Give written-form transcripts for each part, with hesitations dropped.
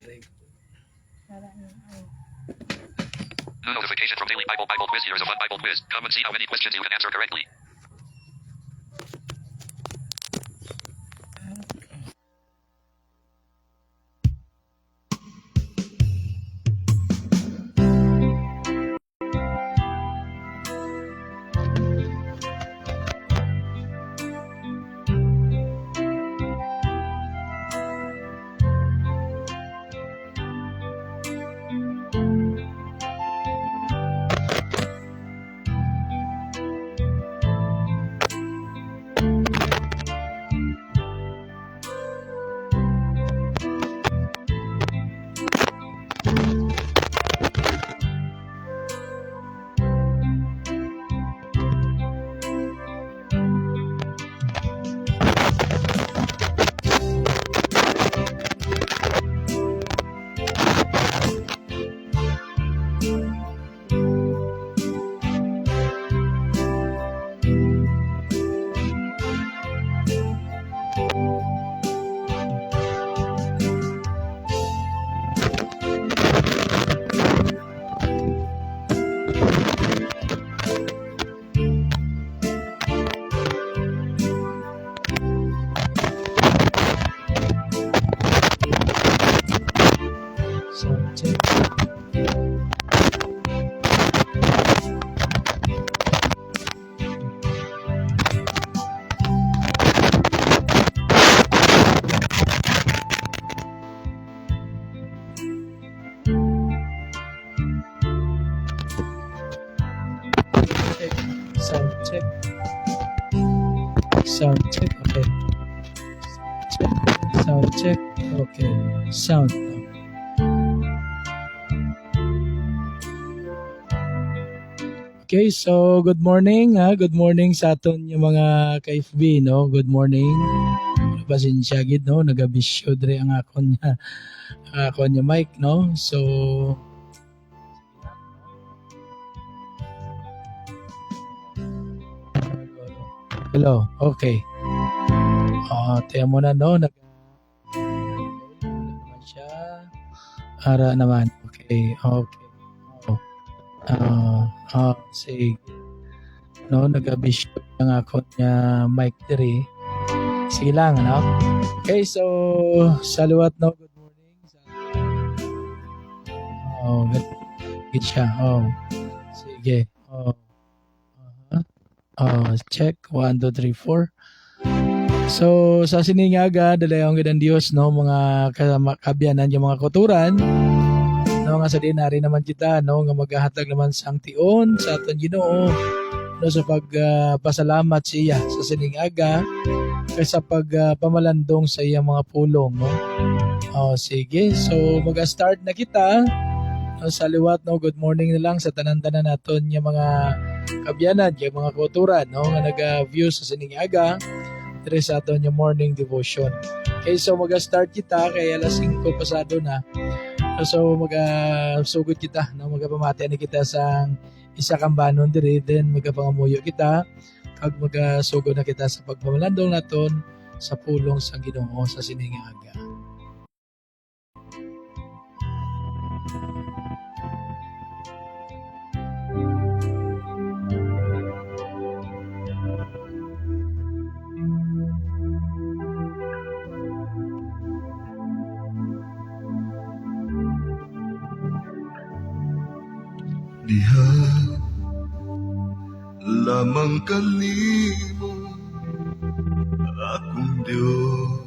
New notification from Daily Bible Quiz. Here is a fun Bible quiz. Come and see how many questions you can answer correctly. Sound check. Okay. Sound check. Okay. Sound. Okay, so good morning. Good morning sa aton yung mga ka-FB, no? Good morning. Pasensya gid, no? Nagabisyo dre ang akon niya mic, no? So hello. Okay. Tiyan mo na, no? Naman siya. Ara naman. Okay. Sige. No, nag-abisyo ang akon niya mic diri. Sige lang, no? Okay, so saluat, no? Good morning. Good siya. Sige. Check. 1, 2, 3, 4. So, sa siningaga, dalayong gidang Diyos, no? Mga kabyanan, yung mga kuturan, no? Nga sa dinari naman kita, no? Nga maghahatag naman sang tion sa aton Ginoo, no? Sa pagpasalamat siya sa siningaga, kaysa pamalandong sa iyang mga pulong, no? Sige. So, mag-start na kita. No, sa liwat, no? Good morning na lang sa tanan-tanan naton yung mga kabyanan, yung mga kuturan, no? Nga nag-view sa siningaga, dire sa aton yung morning devotion. Okay, so mag-start kita kay alas 5 pasado na. So mag-sugod kita, no? Magpamati na kita sa isa kang banon dire, then magpangamuyo kita kag magasugod na kita sa pagpamalandong naton sa pulong sa Ginoo sa siningaga. Diha lamang kanimo akong Diyos,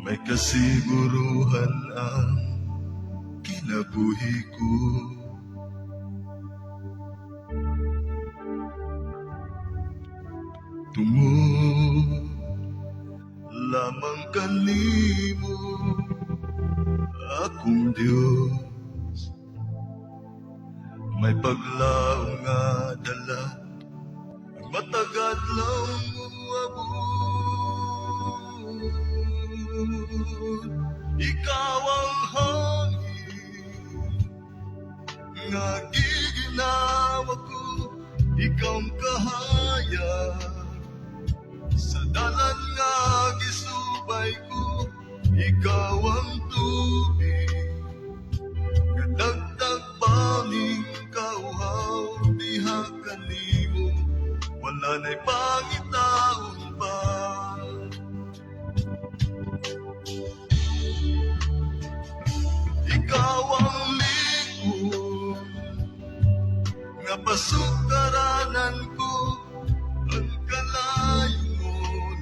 may kasiguruhan ang kinabuhi ko. Tungo lamang kanimo akong Diyos, may paglaong nga dala, matagat lang uabot. Ikaw ang hangin nga giginawa ko, ikaw ang kahayag sa dalan nga gisubay ko, ikaw ang tubig, kadagdag banging kauhaw, diha kanimo, wala na'y pangitaon pa. Ikaw ang likod nga pasukaranan ko, ang kalayo mo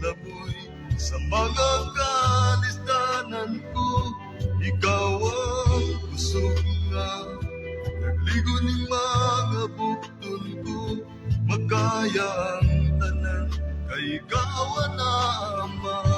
laboy sa mga kalisdanan ko. Ikaw ang kusog nga nagligo ni mga bukton ko, magkaya ang tanan kay ikaw na Ama.